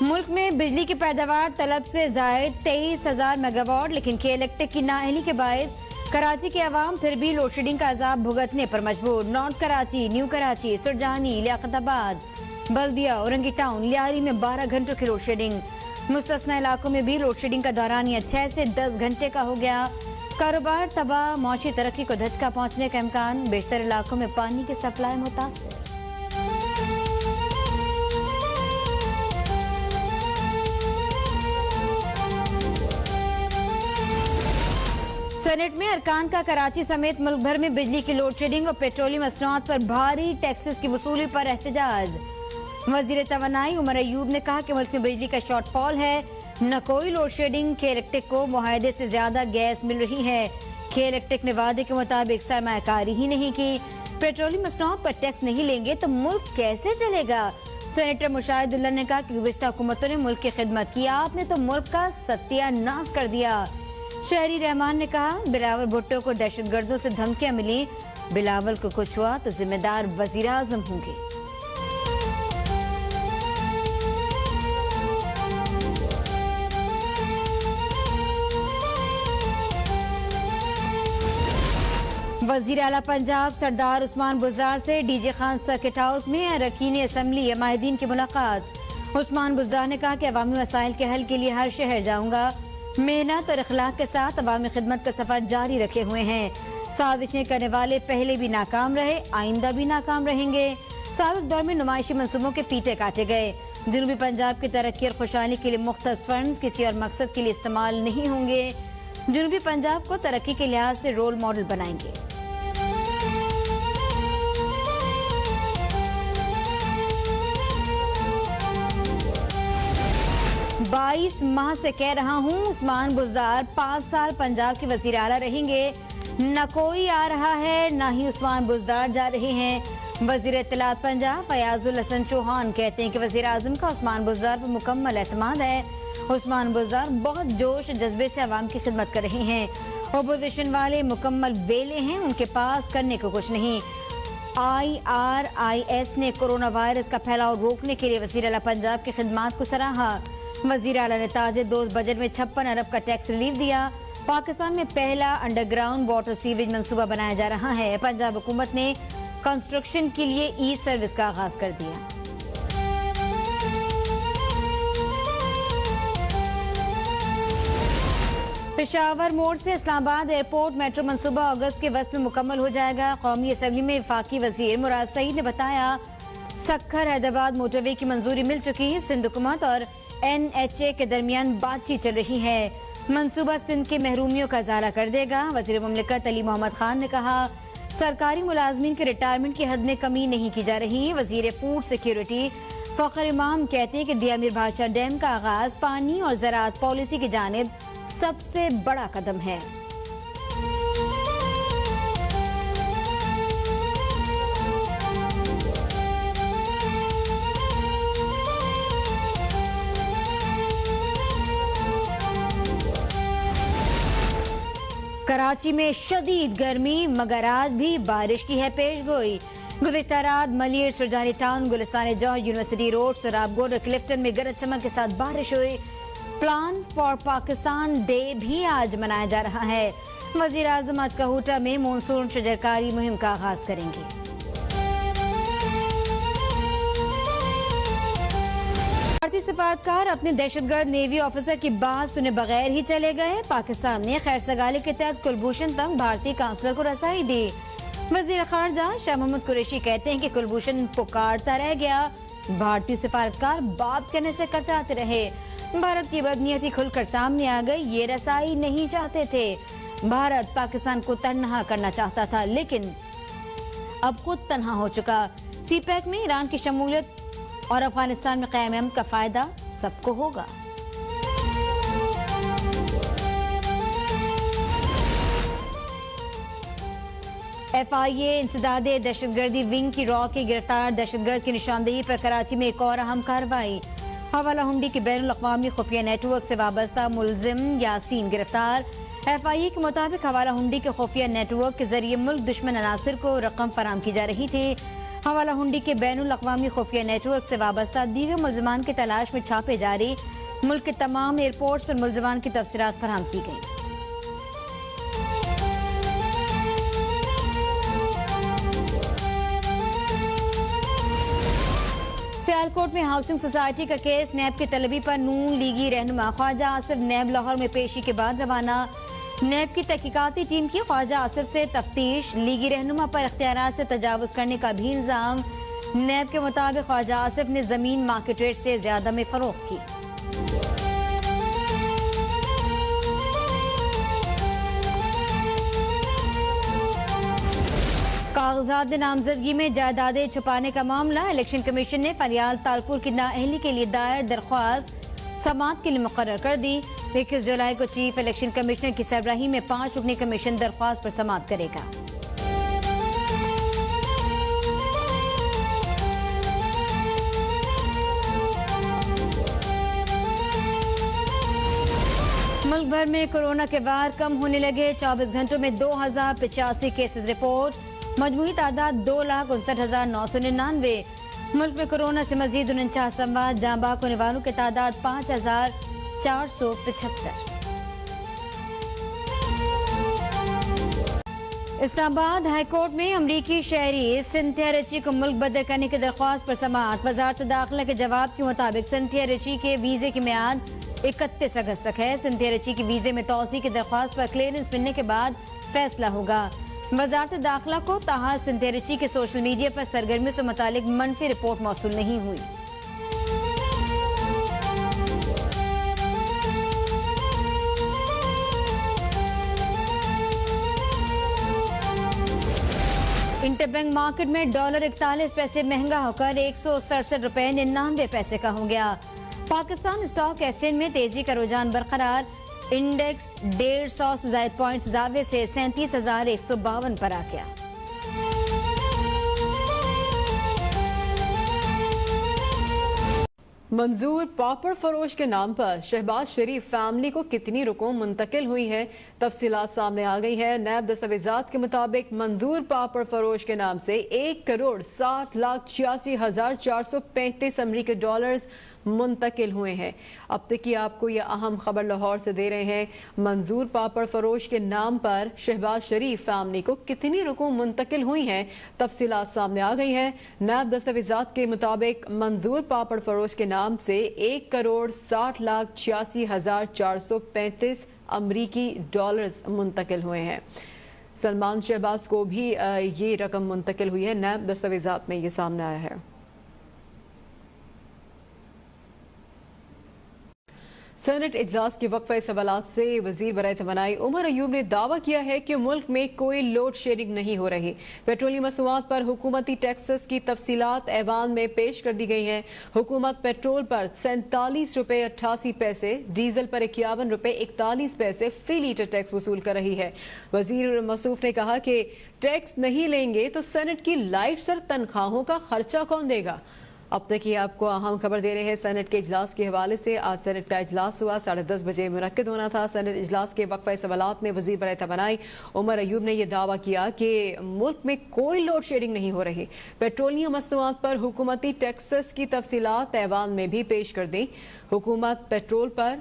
मुल्क में बिजली की पैदावार तलब से जायद 23,000 मेगावाट, लेकिन के इलेक्ट्रिक की नाअहली के बायस कराची के अवाम फिर भी लोड शेडिंग का अजाब भुगतने पर मजबूर। नॉर्थ कराची, न्यू कराची, सुरजानी, लियाकताबाद, बल्दिया, औरंगी टाउन, लियारी में 12 घंटों की लोड शेडिंग। मुस्तस्ना इलाकों में भी लोड शेडिंग का दौरानिया 6 से 10 घंटे का हो गया। कारोबार तबाह, मौशी तरक्की को धचका पहुंचने का इम्कान। बेशतर इलाकों में पानी की सप्लाई मुतासिर। सेनेट में अरकान का कराची समेत मुल्क भर में बिजली की लोड शेडिंग और पेट्रोलियम मसनूआत पर भारी टैक्सेस की वसूली पर एहतजाज। वजीर तवानाई उमर अयूब ने कहा कि मुल्क में बिजली का शॉर्टफॉल है, न कोई लोड शेडिंग। के इलेक्ट्रिक को मुआहदे से ज्यादा गैस मिल रही है। के इलेक्ट्रिक ने वादे के मुताबिक सरमायाकारी ही नहीं की। पेट्रोलियम मसनूआत पर टैक्स नहीं लेंगे तो मुल्क कैसे चलेगा। सेनेटर मुशाहिदुल्लाह ने कहा कि गुज़िश्ता हुकूमतों ने मुल्क की खिदमत की, आपने तो मुल्क का सत्यानाश कर दिया। शहरी रहमान ने कहा बिलावल भुट्टो को दहशतगर्दों से धमकियां मिली, बिलावल को कुछ हुआ तो जिम्मेदार वजीर आजम होंगे। वजीर आला पंजाब सरदार उस्मान बुज़दार से डीजे खान सर्किट हाउस में अरकान असम्बली माहिदीन की मुलाकात। उस्मान बुज़दार ने कहा कि अवामी मसाइल के हल के लिए हर शहर जाऊंगा। मेहनत और इखलाक के साथ अवामी खिदमत का सफर जारी रखे हुए हैं। साजिशें करने वाले पहले भी नाकाम रहे, आइंदा भी नाकाम रहेंगे। साबिक दौर में नुमाइशी मंसूबों के पीटे काटे गए। जनूबी पंजाब की तरक्की और खुशहाली के लिए मुख्तस फंड्स किसी और मकसद के लिए इस्तेमाल नहीं होंगे। जनूबी पंजाब को तरक्की के लिहाज से रोल मॉडल बनाएंगे। बाईस माह से कह रहा हूँ उस्मान बुज़दार 5 साल पंजाब के वजीर आला रहेंगे। न कोई आ रहा है, न ही उस्मान बुज़दार जा रहे हैं। वजीर इत्तलात पंजाब फयाजुल हसन चौहान कहते हैं कि वजीर आजम का उस्मान बुज़दार पर मुकम्मल एतमाद है। उस्मान बुज़दार बहुत जोश जज्बे से अवाम की खिदमत कर रहे हैं। अपोजिशन वाले मुकम्मल वेले हैं, उनके पास करने को कुछ नहीं। IRIS ने कोरोना वायरस का फैलाव रोकने के लिए वजीर आला पंजाब की खिदमत को सराहा। वजीर आला ने ताजे दोस्त बजट में 56 अरब का टैक्स रिलीफ दिया। पाकिस्तान में पहला अंडरग्राउंड वाटर सीवेज मंसूबा बनाया जा रहा है। पंजाब हुकूमत ने कंस्ट्रक्शन के लिए ई सर्विस का आगाज कर दिया। पेशावर मोड़ से इस्लामाबाद एयरपोर्ट मेट्रो मंसूबा अगस्त के वस्त में मुकम्मल हो जाएगा। कौमी असम्बली में वफाकी वजीर मुराद सईद ने बताया सक्खर हैदराबाद मोटरवे की मंजूरी मिल चुकी है। सिंध हुकूमत और NHA के दरमियान बातचीत चल रही है। मंसूबा सिंध के महरूमियों का इजाला कर देगा। वजीर मुमलिकत अली मोहम्मद खान ने कहा सरकारी मुलाजमीन के रिटायरमेंट की हद में कमी नहीं की जा रही। वजीर फूड सिक्योरिटी फखर इमाम कहते हैं कि दिया मीर भाषा डैम का आगाज पानी और ज़राअत पॉलिसी की जानिब सबसे बड़ा कदम है। कराची में शदीद गर्मी, मगर आज भी बारिश की है पेशगोई। गुज़िश्ता रात मलिर, सुरजानी टाउन, गुलिस्तान जौहर, यूनिवर्सिटी रोड, सराबगोड और क्लिफ्टन में गरज चमक के साथ बारिश हुई। प्लान फॉर पाकिस्तान डे भी आज मनाया जा रहा है। वजीर आजम आज कहूटा में मानसून शजरकारी मुहिम का आगाज करेंगे। भारतीय सफारतकार अपने दहशतगर्द नेवी ऑफिसर की बात सुने बगैर ही चले गए। पाकिस्तान ने खैर सगाली के तहत कुलभूषण तक भारतीय काउंसलर को रसाई दी। वजीर खारजा शाह मोहम्मद कुरैशी कहते हैं कि कुलभूषण पुकारता रह गया, भारतीय सफारतकार बात कहने से कतराते रहे। भारत की बदनीयती खुलकर सामने आ गई। ये रसाई नहीं चाहते थे। भारत पाकिस्तान को तन्हा करना चाहता था, लेकिन अब खुद तन्हा हो चुका। CPEC में ईरान की शमूलियत और अफगानिस्तान में क़याम अमन का फायदा सबको होगा। FIA इंसदादे दहशतगर्दी विंग की रॉ के गिरफ्तार दहशतगर्द की निशानदेही पर कराची में एक और अहम कार्रवाई। हवाला हुंडी के बैनुल अक़वामी खुफिया नेटवर्क से वाबस्ता मुलजिम यासीन गिरफ्तार। FIA के मुताबिक हवाला हुंडी के खुफिया नेटवर्क के जरिए मुल्क दुश्मन अनासिर को रकम फराम की जा रही थी। हवाला हुंडी के बैनुल अक़वामी खुफिया नेटवर्क से वाबस्ता दीगर मुल्ज़िमान की तलाश में छापे जारी। मुल्क के तमाम एयरपोर्ट्स पर मुल्ज़िमान की तफसीलात फराहम की गई। सियालकोट में हाउसिंग सोसाइटी का केस, नैब की तलबी पर नून लीगी रहनुमा ख्वाजा आसिफ नैब लाहौर में पेशी के बाद रवाना। नैब की तहकीकाती टीम की ख्वाजा आसिफ से तफ्तीश, लीगी रहनुमा पर इख्तियारात से तजावुज करने का भी इल्जाम। नैब के मुताबिक ख्वाजा आसिफ ने जमीन मार्केट रेट से ज्यादा में फरोख्त की। कागजात नामजदगी में जायदादें छुपाने का मामला, इलेक्शन कमीशन ने फरियाल तालपुर की नाअहली के लिए दायर दरख्वास्त समाअत के लिए मुकर्रर कर दी। 21 जुलाई को चीफ इलेक्शन कमिश्नर की सरबराही में 5 रुकनी कमीशन दरख्वास्त पर समाअत करेगा। मुल्क भर में कोरोना के वार कम होने लगे। 24 घंटों में 2085 केसेस रिपोर्ट। मजमूई तादाद 2,59,999। मुल्क में कोरोना से मजीद 49 अमवात। जाँ बाक होने वालों की तादाद 5,475। इस्लामाबाद हाईकोर्ट में अमरीकी शहरी सिंथिया रिची को मुल्क बदर करने की दरख्वास्त पर समाअत। वजारत दाखिला के जवाब के मुताबिक सिंथिया रिची के वीजे की मियाद 31 अगस्त तक है। सिंथिया रिची की वीजे में तौसी की दरख्वास्त पर क्लियरेंस मिलने के बाद फैसला होगा। वजारत दाखिला को ताहाल सिंथिया रिची के सोशल मीडिया पर सरगर्मियों से मुतालिक मनफी रिपोर्ट मौसूल नहीं हुई। इंटरबैंक मार्केट में डॉलर 41 पैसे महंगा होकर 167 रुपए 99 पैसे का हो गया। पाकिस्तान स्टॉक एक्सचेंज में तेजी का रुझान बरकरार। इंडेक्स 150 से ज्यादा पॉइंट्स ज़ावे से 37,152 पर आ गया। मंजूर पापड़ फरोश के नाम पर शहबाज शरीफ फैमिली को कितनी रकम मुंतकिल हुई है, तफसीलात सामने आ गई है। नैब दस्तावेजात के मुताबिक मंजूर पापड़ फरोश के नाम से 1,60,86,435 अमरीकी डॉलर्स मुंतकिल हुए हैं। अब तक की आपको यह अहम खबर लाहौर से दे रहे हैं। मंजूर पापड़ फरोश के नाम पर शहबाज शरीफ फैमिली को कितनी रकम मुंतकिल हुई हैं, तफसीलात सामने आ गई हैं। नैब दस्तावेजात के मुताबिक मंजूर पापड़ फरोश के नाम से 1,60,86,435 अमरीकी डॉलर्स मुंतकिल हुए हैं। सलमान शहबाज को भी ये रकम मुंतकिल हुई है। नैब दस्तावेजात में ये सामने आया है। सेनेट इजलास के वक्फे सवालात से वजीर बराए तवानाई उमर अयूब ने दावा किया है कि मुल्क में कोई लोड शेडिंग नहीं हो रही। पेट्रोलियम मसनूआत पर हुकूमती टैक्सेस की तफसीलात ऐवान में पेश कर दी गई हैं। हुकूमत पेट्रोल पर 47 रुपए 88 पैसे, डीजल पर 51 रुपए 41 पैसे फी लीटर टैक्स वसूल कर रही है। वजीर मसूफ ने कहा कि टैक्स नहीं लेंगे तो सेनेट की लाइट्स और तनख्वाहों का खर्चा कौन देगा। अब तक ये आपको अहम खबर दे रहे हैं सेनेट के इजलास के हवाले से। आज सेनेट का इजलास हुआ, 10:30 बजे मुनक्किद होना था। सेनेट इजलास के वक्फे सवालात में वजीर बराए तवानाई उमर अयूब ने यह दावा किया कि मुल्क में कोई लोड शेडिंग नहीं हो रही। पेट्रोलियम मसनूआत पर हुकूमती टैक्सेस की तफसीलात ऐवान में भी पेश कर दी। हुकूमत पेट्रोल पर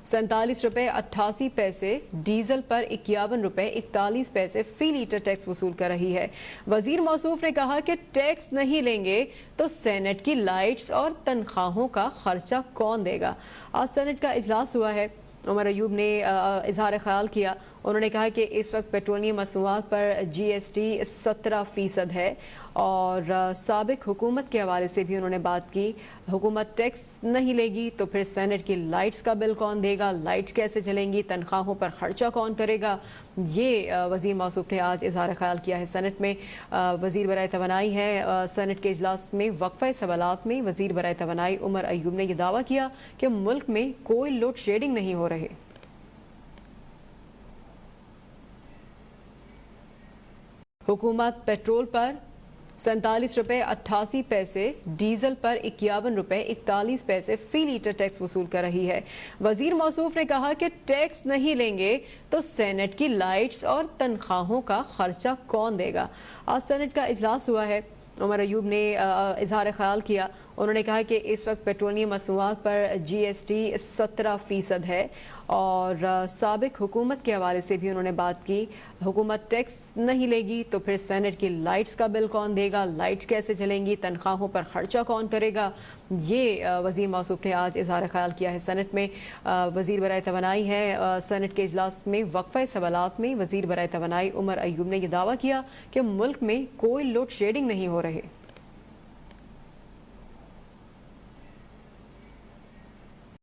47 रुपए 88 पैसे, डीजल पर 51 रुपए 41 पैसे फी लीटर टैक्स वसूल कर रही है। वजीर मौसूफ ने कहा कि टैक्स नहीं लेंगे तो सेनेट की लाइट्स और तनख्वाहों का खर्चा कौन देगा। आज सेनेट का इजलास हुआ है। उमर अयूब ने इजहार ख्याल किया। उन्होंने कहा कि इस वक्त पेट्रोलियम मसनूआत पर GST 17% है और साबिक हुकूमत के हवाले से भी उन्होंने बात की। हुकूमत टैक्स नहीं लेगी तो फिर सेनेट की लाइट्स का बिल कौन देगा, लाइट्स कैसे चलेंगी, तनख्वाहों पर खर्चा कौन करेगा। ये वजीर मौसूफ ने आज इजहार ख्याल किया है। सेनेट में वजीर बराए तवानाई है। सेनेट के इजलास में वक्फे सवालात में वजीर बराए तवानाई उमर अयूब ने यह दावा किया कि मुल्क में कोई लोड शेडिंग नहीं हो रही। हुकूमत पेट्रोल पर 47 रुपए 88 पैसे, डीजल पर 51 रुपए 41 पैसे फी लीटर टैक्स वसूल कर रही है। वजीर मौसूफ ने कहा कि टैक्स नहीं लेंगे तो सेनेट की लाइट्स और तनख्वाहों का खर्चा कौन देगा। आज सेनेट का इजलास हुआ है। उमर अयूब ने इजहार ख्याल किया। उन्होंने कहा कि इस वक्त पेट्रोलियम मसनूआत पर GST 17% है और साबिक हुकूमत के हवाले से भी उन्होंने बात की। हुकूमत टैक्स नहीं लेगी तो फिर सेनेट की लाइट्स का बिल कौन देगा, लाइट्स कैसे चलेंगी, तनख्वाहों पर खर्चा कौन करेगा। ये वजीर मौसूफ ने आज इजहार ख्याल किया है। सेनेट में वजीर बराए तवानाई है। सेनेट के इजलास में वक्फा सवालात में वजीर बराए तवानाई उमर अयूब ने यह दावा किया कि मुल्क में कोई लोड शेडिंग नहीं हो रही।